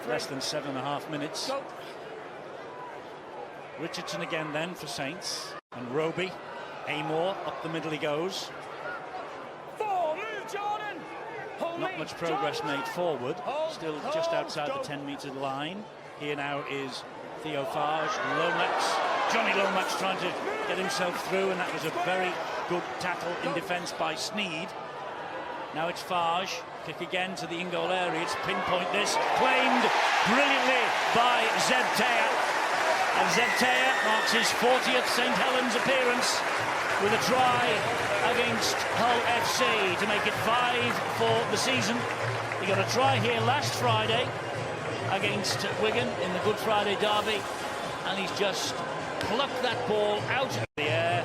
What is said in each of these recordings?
less than 7.5 minutes. Richardson again then for Saints, and Roby, Amor, up the middle he goes. Not much progress made forward, still just outside the 10-metre line. Here now is Theo Farge, Lomax. Johnny Lomax trying to get himself through, and that was a very good tackle in defence by Sneed. Now it's Farge, kick again to the in-goal area. It's pinpoint this, claimed brilliantly by Zeb Taia. And Zeb Taia marks his 40th St.Helens appearance with a try against R.F.C. to make it 5 for the season. He got a try here last Friday against Wigan in the Good Friday derby, and he's just plucked that ball out of the air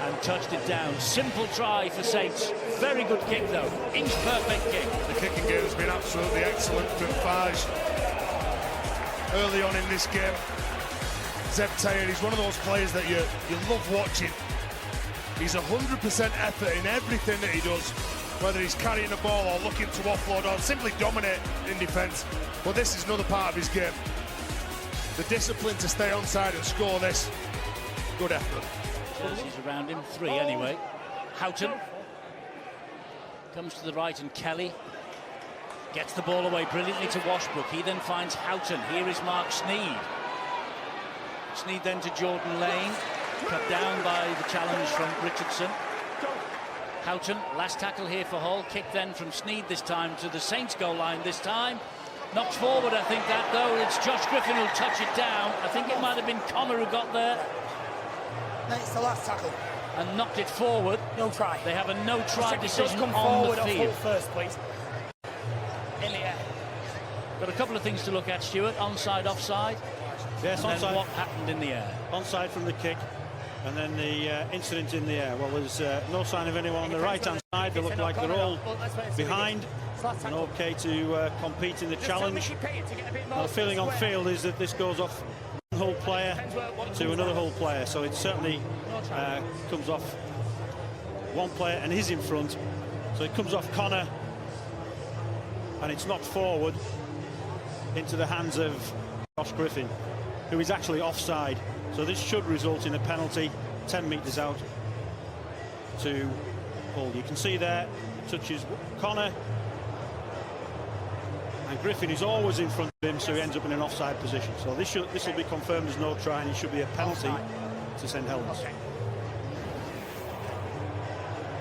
and touched it down. Simple try for Saints. Very good kick though, inch-perfect kick. The kicking game has been absolutely excellent from Farge early on in this game. Zeb Taia, he's one of those players that you love watching. He's 100% effort in everything that he does, whether he's carrying the ball or looking to offload or simply dominate in defence. But this is another part of his game. The discipline to stay onside and score this. Good effort. He's around him, 3 anyway. Houghton comes to the right, and Kelly gets the ball away brilliantly to Washbrook. He then finds Houghton. Here is Mark Sneed. Sneed then to Jordan Lane. Cut down by the challenge from Richardson. Houghton, last tackle here for Hull. Kick then from Sneed this time to the Saints goal line this time. Knocked forward, I think that though. It's Josh Griffin who'll touch it down. I think it might have been Connor who got there. No, it's the last tackle. And knocked it forward. No try. They have a no try decision come on forward the field. First, please. In the air. Got a couple of things to look at, Stuart. Onside, offside. Yes, and onside. then what happened in the air? Onside from the kick, and then the incident in the air. Well, there's no sign of anyone on the right-hand side. They look like they're all behind and okay to compete in the challenge. Now, the feeling on field is that this goes off one Hull player to another Hull player, so it certainly comes off one player and he's in front. So it comes off Connor, and it's knocked forward into the hands of Josh Griffin, who is actually offside. So this should result in a penalty 10 metres out to Hull. You can see there, touches Connor, and Griffin is always in front of him, so he ends up in an offside position. So this will be confirmed as no try, and it should be a penalty to St. Helens. Okay.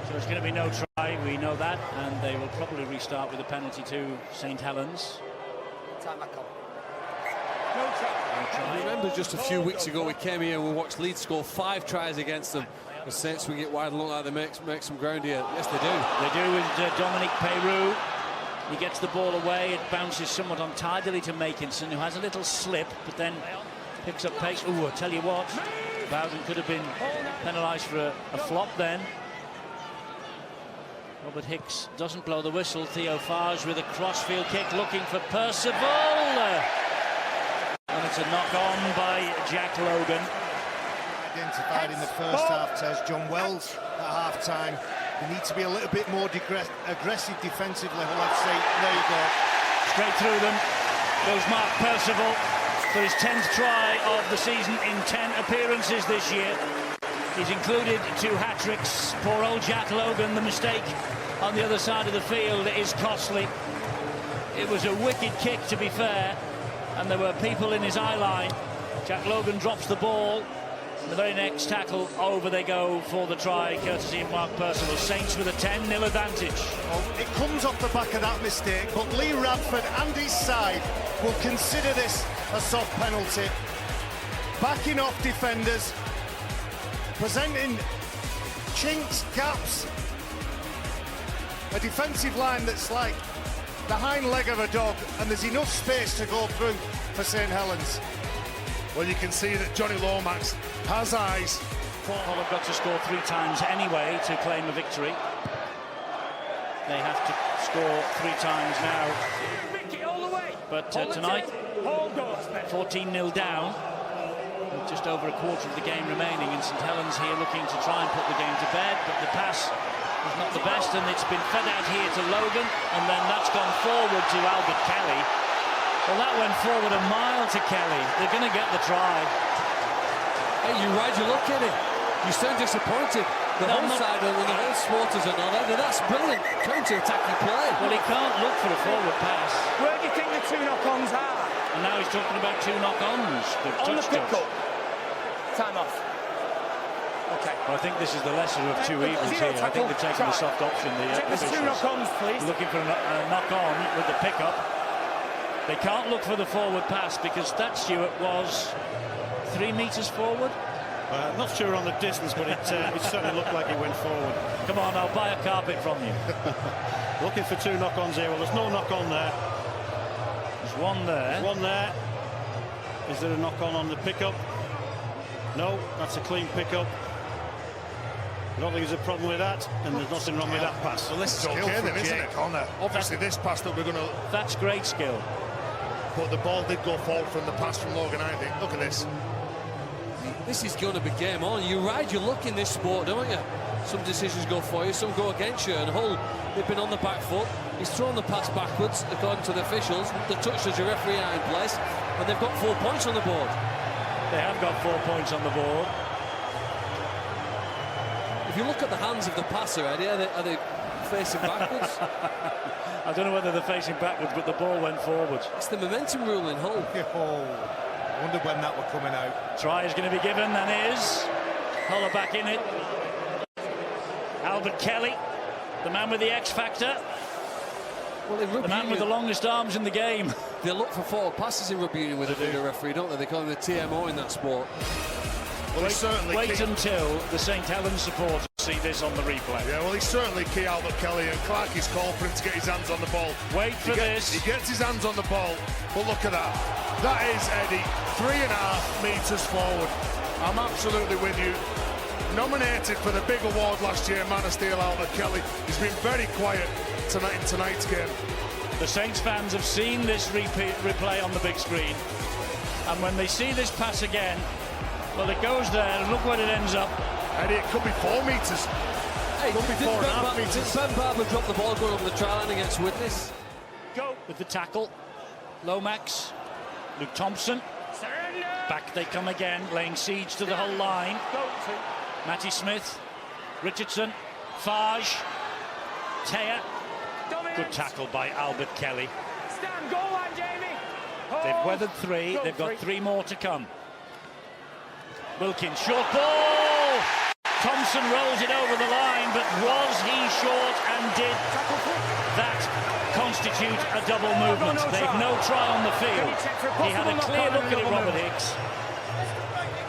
So it's going to be no try, we know that, and they will probably restart with a penalty to St. Helens. Time back up. I remember just a few weeks ago we came here and we watched Leeds score 5 tries against them. The Saints swing it wide and look like they make some ground here. Yes, they do. They do with Dominic Peyrou. He gets the ball away. It bounces somewhat untidily to Makinson, who has a little slip, but then picks up pace. Ooh, I tell you what, Bowden could have been penalised for a flop then. Robert Hicks doesn't blow the whistle. Theo Farge with a crossfield kick looking for Percival. And it's a knock-on by Jack Logan. Identified in the first half, says John Wells at half-time. They need to be a little bit more aggressive defensively. Let's see. There you go. Straight through them goes Mark Percival for his 10th try of the season in 10 appearances this year. He's included 2 hat-tricks. Poor old Jack Logan, the mistake on the other side of the field is costly. It was a wicked kick, to be fair, and there were people in his eye line. Jack Logan drops the ball. The very next tackle, over they go for the try, courtesy of Mark Percival. Saints with a 10-0 advantage. Well, it comes off the back of that mistake, but Lee Radford and his side will consider this a soft penalty. Backing off defenders, presenting chinks, gaps, a defensive line that's like the hind leg of a dog, and there's enough space to go through for St. Helens. Well, you can see that Johnny Lomax has eyes. Hull have got to score 3 times anyway to claim a victory. They have to score 3 times now. But tonight, 14-0 down, with just over a quarter of the game remaining, and St. Helens here looking to try and put the game to bed, but the pass was not the best, and it's been fed out here to Logan, and then that's gone forward to Albert Kelly. Well, that went forward a mile to Kelly. They're going to get the try. Hey, you're right, you look at it. You sound disappointed. The whole side and the whole supporters are not there. That's brilliant counter-attacking play. Well, he can't look for a forward pass. Where do you think the 2 knock-ons are? And now he's talking about 2 knock-ons. On the pick-up. Time off. Okay. Well, I think this is the lesser of 2 evils here. I think they're taking the soft option. Take the 2 knock-ons, please. Looking for a knock-on with the pick-up. They can't look for the forward pass because that Stewart was 3 metres forward. Not sure on the distance, but it certainly looked like he went forward. Come on, I'll buy a carpet from you. Looking for 2 knock-ons here. Well, there's no knock-on there. There's one there. There's one there. Is there a knock-on on the pickup? No, that's a clean pickup. I don't think there's a problem with that, and there's nothing wrong with that pass. Well, this is okay then, isn't it, Connor? Obviously, this pass that we're going to... That's great skill. But the ball did go forward from the pass from Logan, I think. Look at this. This is going to be game on. You're right, you look in this sport, don't you? Some decisions go for you, some go against you. And Hull, they've been on the back foot. He's thrown the pass backwards, according to the officials. The touch as your referee are in place, and they've got 4 points on the board. They have got 4 points on the board. If you look at the hands of the passer, Eddie, are they facing backwards? I don't know whether they're facing backwards, but the ball went forwards. It's the momentum rule in Hull. I wonder when that were coming out. Try is going to be given, and is. Hull are back in it. Albert Kelly, the man with the X factor. Well, the man with the longest arms in the game. They look for forward passes in rugby union with a video referee, don't they? They call him the TMO in that sport. Well, wait until the St. Helens supporters see this on the replay. Yeah, well, he's certainly key, Albert Kelly, and Clark is called for him to get his hands on the ball. Wait for this. He gets his hands on the ball, but look at that. That is, Eddie, 3.5 metres forward. I'm absolutely with you. Nominated for the big award last year, Man of Steel, Albert Kelly. He's been very quiet tonight in tonight's game. The Saints fans have seen this replay on the big screen, and when they see this pass again, well, it goes there, and look where it ends up. Eddie, it could be 4 metres. Hey, could be 4.5 metres. Did Ben Barber drop the ball going over the try line against Witness? Go with the tackle. Lomax, Luke Thompson. Surrender. Back they come again, laying siege to the whole line. Go to. Matty Smith, Richardson, Farge, Taia. Good tackle by Albert Kelly. Stand, goal line, Jamie. They've weathered 3. They've got 3 more to come. Wilkins, short ball. Thompson rolls it over the line, but was he short, and did that constitute a double movement? They've no try on the field. He had a clear look at it, Robert Hicks.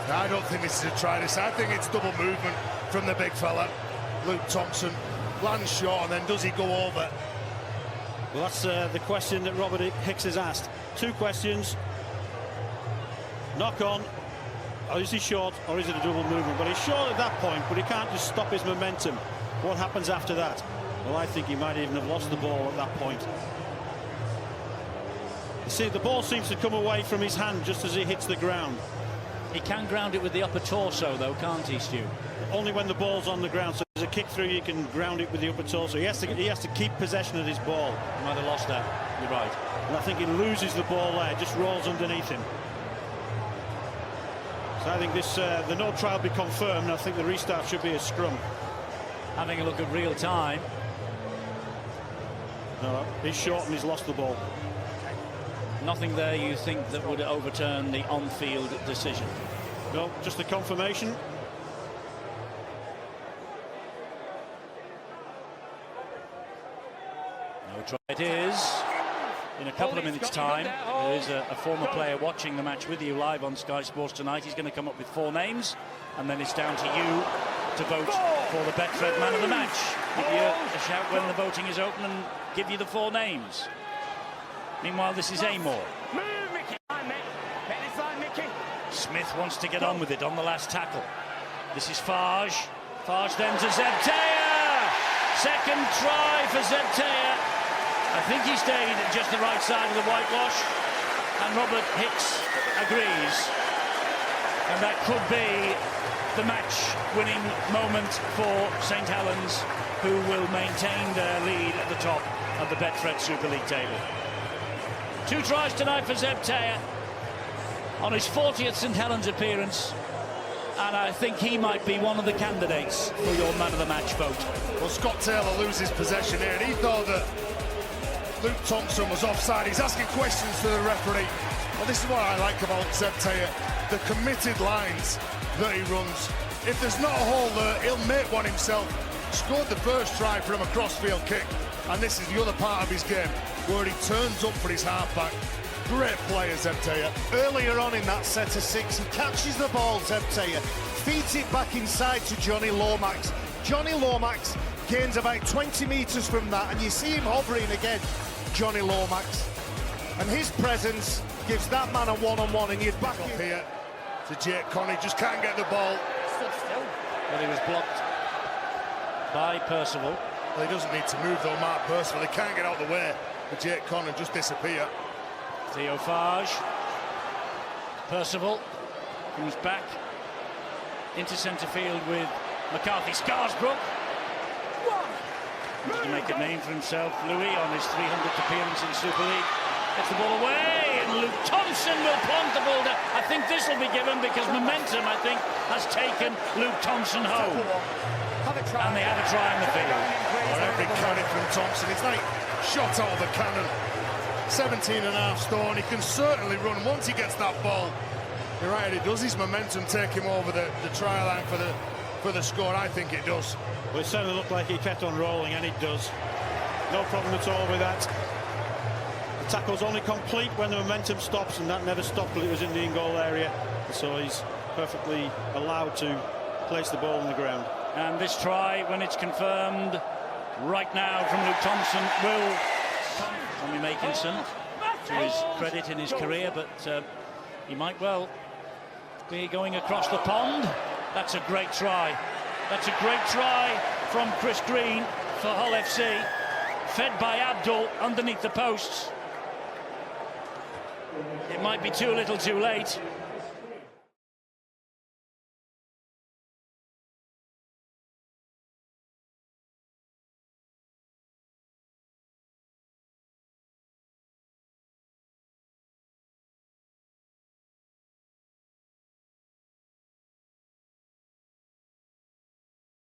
I don't think this is a try. I think it's double movement from the big fella. Luke Thompson lands short, and then does he go over? Well, that's the question that Robert Hicks has asked. 2 questions. Knock on. Or is he short, or is it a double movement? But he's short at that point, but he can't just stop his momentum. What happens after that? Well, I think he might even have lost the ball at that point. You see, the ball seems to come away from his hand just as he hits the ground. He can ground it with the upper torso, though, can't he, Stu? Only when the ball's on the ground. So there's a kick through, you can ground it with the upper torso. He has to keep possession of his ball. He might have lost that. You're right. And I think he loses the ball there, just rolls underneath him. So I think this the no try will be confirmed. I think the restart should be a scrum. Having a look at real time. No, he's short and he's lost the ball. Nothing there, you think, that would overturn the on-field decision? No, just a confirmation. No try it is. In a couple of minutes' time, there is a former player watching the match with you live on Sky Sports tonight. He's going to come up with 4 names, and then it's down to you to vote for the Betfred man of the match. Give you a shout when the voting is open and give you the 4 names. Meanwhile, this is Amor. Move, Mickey. Make this line, Mickey. Smith wants to get on with it on the last tackle. This is Farge. Farge then to Zeb Taia. Second try for Zeb Taia. I think he stayed just the right side of the whitewash, and Robert Hicks agrees. And that could be the match-winning moment for St. Helens, who will maintain their lead at the top of the Betfred Super League table. 2 tries tonight for Zeb Taia on his 40th St. Helens appearance, and I think he might be one of the candidates for your man of the match vote. Well, Scott Taylor loses possession here, and he thought that Luke Thompson was offside. He's asking questions to the referee. Well, this is what I like about Zeb Taia, the committed lines that he runs. If there's not a hole there, he'll make one himself. Scored the first try from a crossfield kick, and this is the other part of his game where he turns up for his halfback. Great player, Zeb Taia. Earlier on in that set of 6, he catches the ball, Zeb Taia, feeds it back inside to Johnny Lomax. Johnny Lomax gains about 20 metres from that, and you see him hovering again, Johnny Lomax. And his presence gives that man a one-on-one, and you'd back up here to Jake Connie, just can't get the ball. Stood still. Well, he was blocked by Percival. Well, he doesn't need to move though, Mark Percival. He can't get out of the way for Jake Connie and just disappear. Theophage. Percival, who's back into centre field with McCarthy. Scarsbrook. Wanted to make a name for himself, Louis, on his 300th appearance in Super League. Gets the ball away, and Luke Thompson will plant the ball down. I think this will be given because momentum, I think, has taken Luke Thompson home. And they have a try in the field. Every cannon from Thompson, it's like shot out of a cannon. 17.5 stone, he can certainly run once he gets that ball. You're right, it does his momentum take him over the try line for the score? I think it does. Well, it certainly looked like he kept on rolling, and it does. No problem at all with that. The tackle's only complete when the momentum stops, and that never stopped till it was in the in-goal area. So he's perfectly allowed to place the ball on the ground. And this try, when it's confirmed right now from Luke Thompson, will Tommy Makinson, to his credit in his career, but he might well be going across the pond. That's a great try. That's a great try from Chris Green for Hull FC, fed by Abdul underneath the posts. It might be too little too late.